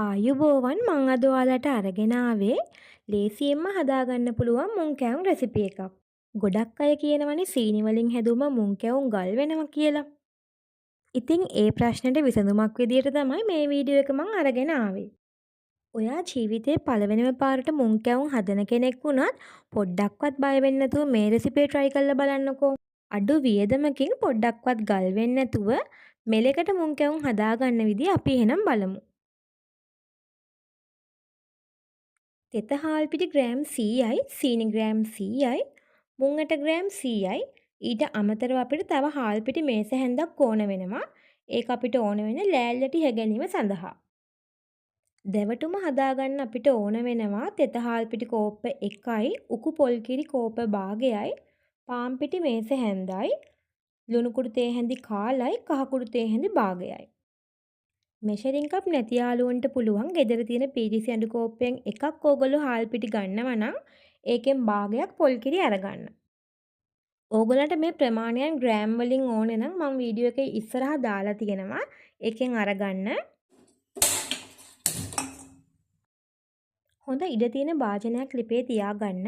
ආයුබෝවන් මං අද ඔයාලට අරගෙන ආවේ ලේසියෙන්ම හදාගන්න පුළුවන් මුං කැවුම් රෙසිපි එකක්. ගොඩක් අය කියනවනේ සීනි වලින් හැදුවම මුං කැවුම් ගල් වෙනවා කියලා. ඉතින් ඒ ප්‍රශ්නෙට විසඳුමක් විදියට තමයි මේ වීඩියෝ එක මං අරගෙන ආවේ. ඔයා ජීවිතේ පළවෙනිම පාරට මුං කැවුම් හදන කෙනෙක් වුණත් පොඩ්ඩක්වත් බය වෙන්නේ නැතුව මේ රෙසිපිය try කරලා බලන්නකෝ. අඩු වියදමකින් පොඩ්ඩක්වත් ගල් වෙන්නේ නැතුව මෙලෙකට මුං කැවුම් හදාගන්න විදිය අපි එහෙනම් බලමු. තෙත හාල් පිටි ග්‍රෑම් 100යි, සීනි ග්‍රෑම් 100යි, මුං ඇට ග්‍රෑම් 100යි. ඊට අමතරව අපිට තව හාල් පිටි මේස හැන්දක් ඕන වෙනවා. ඒක අපිට ඕන වෙන්නේ ලෑල්ලට ඉහ ගැනීම සඳහා. දැවටුම හදාගන්න අපිට ඕන වෙනවා තෙත හාල් පිටි කෝප්ප 1යි, උකු පොල් කිරි කෝප්ප භාගයයි, පාන් පිටි මේස හැන්දයි, ලුණු කුඩු තේ හැඳි කාලයි, කහ කුඩු තේ හැඳි භාගයයි. මෙෂරින් කප් නැති යාළුවන්ට පුළුවන් ගෙදර තියෙන පීරිසි ඇඳු කෝප්පයෙන් එකක් ඕගොල්ලෝ හාල් පිටි ගන්නවා නම් ඒකෙන් භාගයක් පොල් කිරි අරගන්න. ඕගොල්ලන්ට මේ ප්‍රමාණයන් ග්‍රෑම් වලින් ඕනේ නම් මම වීඩියෝ එකේ ඉස්සරහා දාලා තියෙනවා. ඒකෙන් අරගන්න. හොඳ ඉඩ තියෙන භාජනයක් ලිපේ තියාගන්න.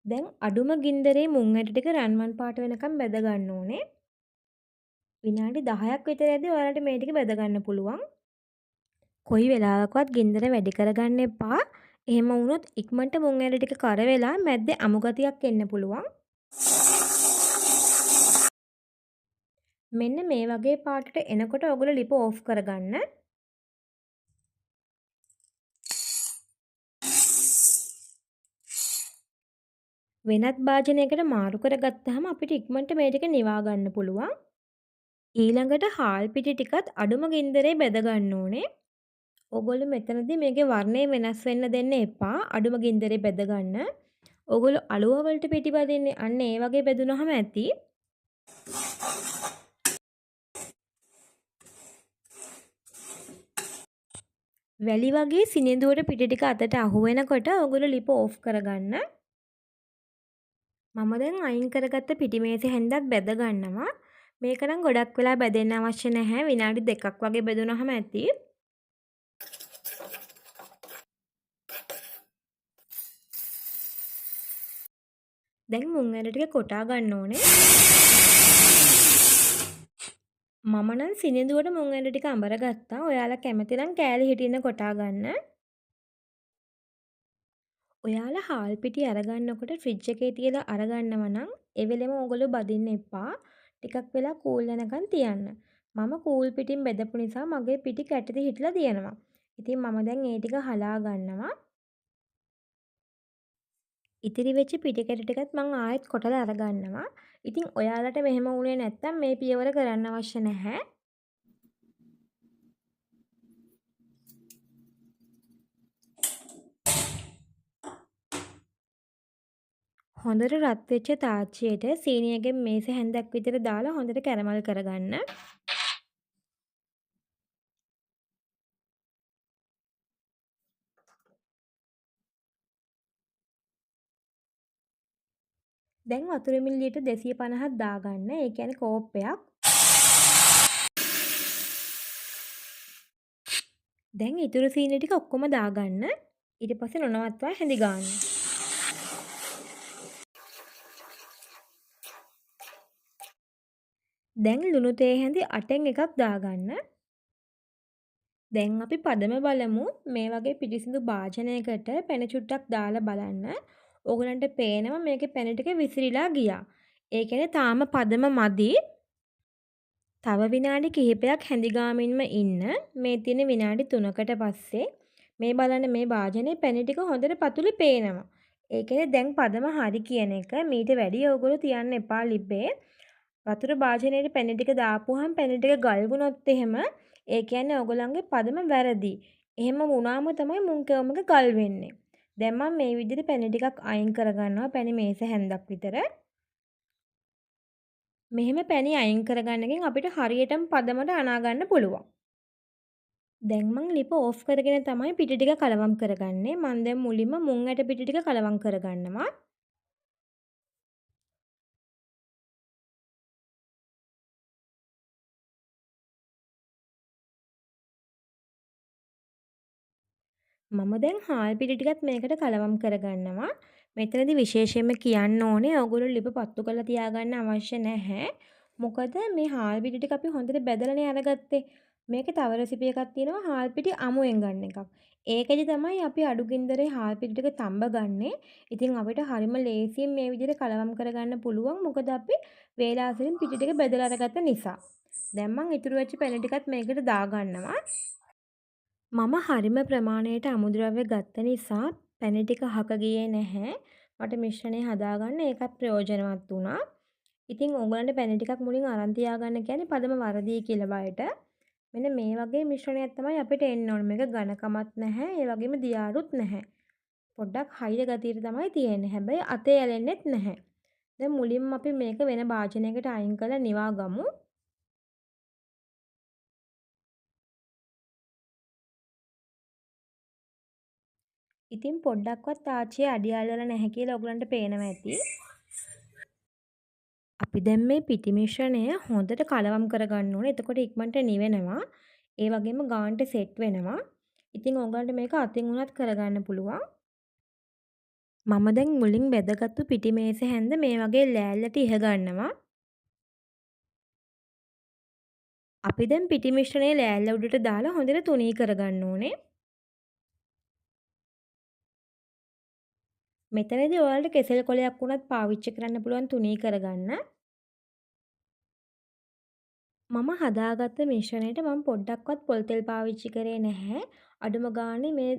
දැන් අඩුම ගින්දරේ මුං ඇට ටික රන්වන් පාට වෙනකම් බැද ගන්න ඕනේ. විනාඩි 10ක් විතර ඇද්දි ඔයාලට මේ ටික බැද ගන්න පුළුවන්. කොයි වෙලාවකවත් ගින්දර වැඩි කරගන්න එපා. එහෙම වුණොත් ඉක්මනට මුං ඇට ටික කර වෙලා මැද්දේ අමු ගතියක් එන්න පුළුවන්. මෙන්න මේ වගේ පාටට එනකොට ඔයගොල්ලෝ ලිප ඕෆ් කරගන්න. වෙනත් භාජනයකට මාරු කරගත්තාම අපිට ඉක්මනට මේ ටික නිවා ගන්න පුළුවන්. ඊළඟට හාල් පිටි ටිකත් අඩුම ගින්දරේ බෙද ගන්න ඕනේ. ඔයගොල්ලෝ මෙතනදී මේකේ වර්ණය වෙනස් වෙන්න දෙන්න එපා. අඩුම ගින්දරේ බෙද ගන්න. ඔයගොල්ලෝ අලුව වලට පිටි බදින්නේ අන්න ඒ වගේ බෙදුනහම ඇති. වැලි වගේ සිනිඳුවට පිටි ටික අතට අහු වෙනකොට ඔයගොල්ලෝ ලිප ඕෆ් කරගන්න. මම දැන් අයින් කරගත්ත පිටි මේසෙ හැන්දත් බෙද ගන්නවා. මේක නම් ගොඩක් වෙලා බෙදෙන්න අවශ්‍ය නැහැ. විනාඩි 2ක් වගේ බෙදුනහම ඇති. දැන් මුං ඇට ටික කොටා ගන්න ඕනේ. මම නම් සිනිඳුවට මුං ඇට ටික අඹර ගත්තා. ඔයාලා කැමති නම් කෑලි හිටින්න කොටා ගන්න. ඔයාලා හාල් පිටි අරගන්නකොට ෆ්‍රිජ් එකේ තියලා අරගන්නවා නම් ඒ වෙලෙම ඕගොල්ලෝ බදින්න එපා. ටිකක් වෙලා කූල් වෙනකන් තියන්න. මම කූල් පිටින් බෙදපු නිසා මගේ පිටි කැටදි හිටලා තියෙනවා. ඉතින් මම දැන් ඒ ටික හලා ගන්නවා. ඉතිරි වෙච්ච පිටි කැට ටිකත් මම ආයෙත් කොටලා අරගන්නවා. ඉතින් ඔයාලට මෙහෙම වුණේ නැත්තම් මේ පියවර කරන්න අවශ්‍ය නැහැ. හොඳට රත් වෙච්ච තාච්චියට සීනියගෙන් මේස හැන්දක් විතර දාලා හොඳට කැරමල් කරගන්න. දැන් වතුර මිලිලීටර් 250ක් දාගන්න. ඒ කියන්නේ කෝප්පයක්. දැන් ඉතුරු සීනි ටික ඔක්කොම දාගන්න. ඊට පස්සේ නොනවත්වා හැඳි ගන්න. දැන් ලුණු තේ හැඳි 8න් එකක් දාගන්න. දැන් අපි පදම බලමු. මේ වගේ පිටිසිඳු භාජනයකට පැන චුට්ටක් දාලා බලන්න. ඕගලන්ට පේනවා මේකේ පැන ටික විසිරීලා ගියා. ඒ කියන්නේ තාම පදම මදි. තව විනාඩි කිහිපයක් හැඳි ගාමින්ම ඉන්න. මේ තියෙන විනාඩි 3කට පස්සේ මේ බලන්න මේ භාජනයේ පැන ටික හොඳට පතුලේ පේනවා. ඒ කියන්නේ දැන් පදම හරි කියන එක. මීට වැඩි ඕගොල්ලෝ තියන්න එපා ලිපේ. වතුර භාජනයේ පැන ටික දාපුවාම පැන ටික ගල් වුණොත් එහෙම ඒ කියන්නේ ඕගොල්ලන්ගේ පදම වැරදි. එහෙම වුණාම තමයි මුං කැවුම් එක ගල් වෙන්නේ. දැන් මම මේ විදිහට පැන ටිකක් අයින් කරගන්නවා. පැණි මේස හැන්දක් විතර. මෙහෙම පැණි අයින් කරගන්නකින් අපිට හරියටම පදමට අනා ගන්න පුළුවන්. දැන් මං ලිප ඕෆ් කරගෙන තමයි පිටි ටික කලවම් කරගන්නේ. මං දැන් මුලින්ම මුං ඇට පිටි ටික කලවම් කරගන්නවා. මම දැන් හාල් පිටි ටිකත් මේකට කලවම් කරගන්නවා. මෙතනදී විශේෂයෙන්ම කියන්න ඕනේ ඔයගොල්ලෝ ලිප පත්තු කරලා තියාගන්න අවශ්‍ය නැහැ. මොකද මේ හාල් පිටි ටික අපි හොඳට බෙදලානේ අරගත්තේ. මේකේ තව රෙසිපි එකක් තියෙනවා හාල් පිටි අමුවෙන් ගන්න එකක්. ඒකෙදි තමයි අපි අඩු ගින්දරේ හාල් පිටි ටික තඹ ගන්නෙ. ඉතින් අපිට හරිම ලේසියෙන් මේ විදිහට කලවම් කරගන්න පුළුවන්. මොකද අපි වේලාසෙලින් පිටි ටික බෙදලා අරගත්ත නිසා. දැන් මම ඉතුරු වෙච්ච පැණි ටිකත් මේකට දාගන්නවා. මම හරිම ප්‍රමාණයට අමුද්‍රව්‍ය ගත්ත නිසා පැණි ටික අහක ගියේ නැහැ. මට මිශ්‍රණය හදාගන්න ඒකත් ප්‍රයෝජනවත් වුණා. ඉතින් ඕගොල්ලන්ට පැණි ටිකක් මුලින් අරන් තියාගන්න කියන්නේ පදම වරදී කියලා බයට. මෙන්න මේ වගේ මිශ්‍රණයක් තමයි අපිට එන්න ඕනේ. මේක ඝනකමත් නැහැ, ඒ වගේම දියාරුත් නැහැ. පොඩ්ඩක් හයිය ගතියට තමයි තියෙන්නේ. හැබැයි අතේ ඇලෙන්නෙත් නැහැ. දැන් මුලින්ම අපි මේක වෙන භාජනයකට අයින් කරලා නිවා ගමු. ඉතින් පොඩ්ඩක්වත් තාච්චියේ අඩිය අල්ලලා නැහැ කියලා ඔයගලන්ට පේනවා ඇති. අපි දැන් මේ පිටි මිශ්‍රණය හොඳට කලවම් කරගන්න ඕනේ. එතකොට ඉක්මනට නිවෙනවා. ඒ වගේම ගානට සෙට් වෙනවා. ඉතින් ඔයගලන්ට මේක අතින් උනත් කරගන්න පුළුවන්. මම දැන් මුලින් බෙදගත්තු පිටි මේස හැන්ද මේ වගේ ලෑල්ලට ඉහ ගන්නවා. අපි දැන් පිටි මිශ්‍රණය ලෑල්ල උඩට දාලා හොඳට තුනී කරගන්න ඕනේ. මෙතනදී ඔයාලට කෙසෙල් කොලයක් වුණත් පාවිච්චි කරන්න පුළුවන් තුනී කරගන්න. මම හදාගත්ත මිශ්‍රණයට මම පොඩ්ඩක්වත් පොල් තෙල් පාවිච්චි කරේ නැහැ. අඩුම ගානේ මේ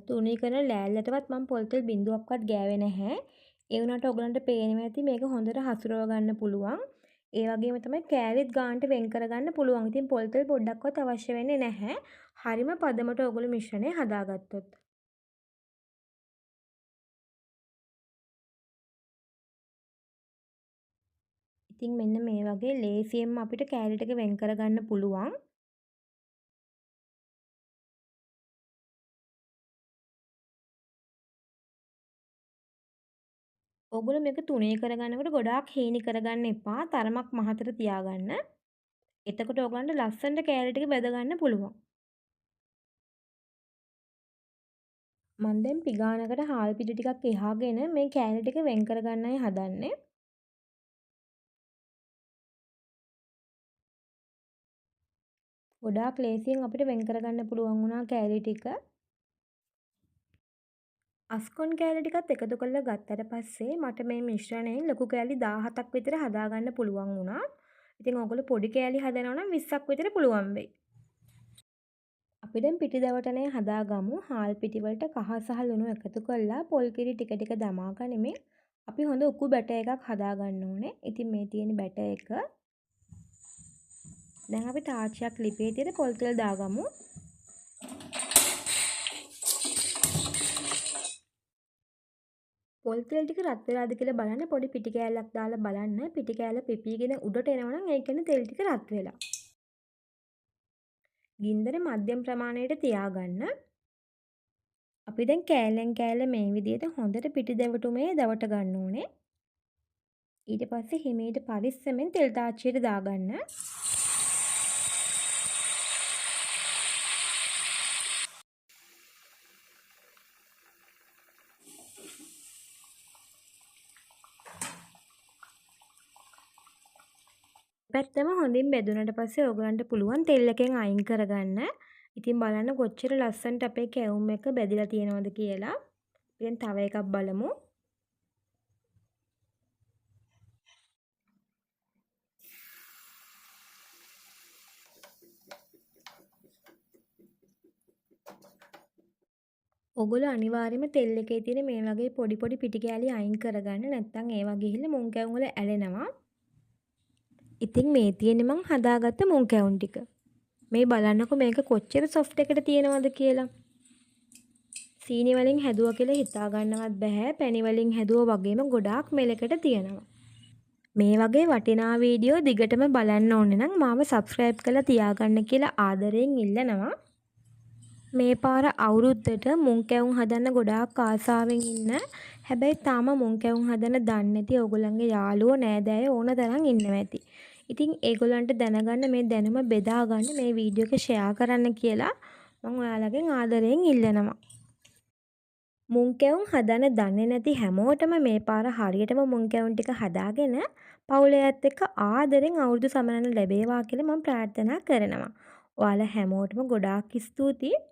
තුනී කරන ලෑල්ලටවත් මම පොල් තෙල් බිඳුවක්වත් ගෑවේ නැහැ. ඒ වුණාට ඔයගලන්ට පේනවා ඇති මේක හොඳට හසුරව ගන්න පුළුවන්. ඒ වගේම තමයි කෑලිත් ගානට වෙන් කරගන්න පුළුවන්. ඉතින් පොල් තෙල් පොඩ්ඩක්වත් අවශ්‍ය වෙන්නේ නැහැ. හරිම පදමට ඔයගොල්ලෝ මිශ්‍රණය හදාගත්තොත්. ඉතින් මෙන්න මේ වගේ ලේසියෙන්ම අපිට කෑලි ටික වෙන් කරගන්න පුළුවන්. ඔයගොල්ලෝ මේක තුනේ කරගන්නකොට ගොඩාක් හීනි කරගන්න එපා. තරමක් මහතට තියාගන්න. එතකොට ඔයගලන්ට ලස්සනට කෑලි ටික බෙද ගන්න පුළුවන්. මම දැන් පිගානකට හාල් පිටි ටිකක් එහාගෙන මේ කෑලි ටික වෙන් කරගන්නයි හදන්නේ. ගොඩාක් ලේසියෙන් අපිට වෙන් කරගන්න පුළුවන් වුණා කෑලි ටික. අස්කොන් කෑලි ටිකත් එකතු කරලා ගත්තට පස්සේ මට මේ මිශ්‍රණයෙන් ලොකු කෑලි 17ක් විතර හදාගන්න පුළුවන් වුණා. ඉතින් ඔයගොල්ලෝ පොඩි කෑලි හදනවා නම් 20ක් විතර පුළුවන් වෙයි. අපි දැන් පිටි දවටනය හදාගමු. හාල් පිටි වලට කහ සහ ලුණු එකතු කරලා පොල් කිරි ටික ටික දමා ගනිමින් අපි හොඳ උකු බැටර් එකක් හදාගන්න ඕනේ. ඉතින් මේ තියෙන බැටර් එක. දැන් අපි තාච්චියක් ලිපේ තියලා පොල් තෙල් දාගමු. පොල් තෙල් ටික රත් වෙලාද කියලා බලන්න පොඩි පිටි කෑල්ලක් දාලා බලන්න. පිටි කෑල්ල පිපිගෙන උඩට එනවා නම් ඒ කියන්නේ තෙල් ටික රත් වෙලා. ගින්දර මධ්‍යම ප්‍රමාණයට තියාගන්න. අපි දැන් කෑල්ලෙන් කෑල්ල මේ විදිහට හොඳට පිටි දෙවටුමේ දවට ගන්න ඕනේ. ඊට පස්සේ හිමීට පරිස්සමෙන් තෙල් තාච්චියට දාගන්න. පැත්තම හොඳින් බෙදුනට පස්සේ ඕගලන්ට පුළුවන් තෙල් එකෙන් අයින් කරගන්න. ඉතින් බලන්න කොච්චර ලස්සනට අපේ කැවුම් එක බැදිලා තියෙනවද කියලා. දැන් තව එකක් බලමු. ඔගොල්ලෝ අනිවාර්යයෙන්ම තෙල් එකේ තියෙන මේ වගේ පොඩි පොඩි පිටි කෑලි අයින් කරගන්න. නැත්නම් ඒවා ගිහිල්ලා මුං කැවුම් වල ඇලෙනවා. ඉතින් මේ තියෙන්නේ මං හදාගත්ත මුං කැවුම් ටික. මේ බලන්නකො මේක කොච්චර සොෆ්ට් එකට තියෙනවද කියලා. සීනි වලින් හැදුවා කියලා හිතා ගන්නවත් බෑ. පැණි වලින් හැදුවා වගේම ගොඩාක් මෙලකට තියෙනවා. මේ වගේ වටිනා වීඩියෝ දිගටම බලන්න ඕනේ නම් මාව subscribe කරලා තියාගන්න කියලා ආදරයෙන් ඉල්ලනවා. මේ පාර අවුරුද්දට මුං කැවුම් හදන්න ගොඩාක් ආසාවෙන් ඉන්න. හැබැයි තාම මුං කැවුම් හදන්න දන්නේ නැති ඔයගොල්ලන්ගේ යාළුවෝ නෑදෑයෝ ඕන තරම් ඉන්නවා ඇති. ඉතින් ඒගොල්ලන්ට දැනගන්න මේ දැනුම බෙදා ගන්න මේ වීඩියෝ එක ෂෙයා කරන්න කියලා මම ඔයාලගෙන් ආදරයෙන් ඉල්ලනවා. මුං කැවුම් හදන්න දන්නේ නැති හැමෝටම මේ පාර හරියටම මුං කැවුම් ටික හදාගෙන පවුලේ අයත් එක්ක ආදරෙන් අවුරුදු සමරන්න ලැබේවා කියලා මම ප්‍රාර්ථනා කරනවා. ඔයාලා හැමෝටම ගොඩාක් ස්තුතියි.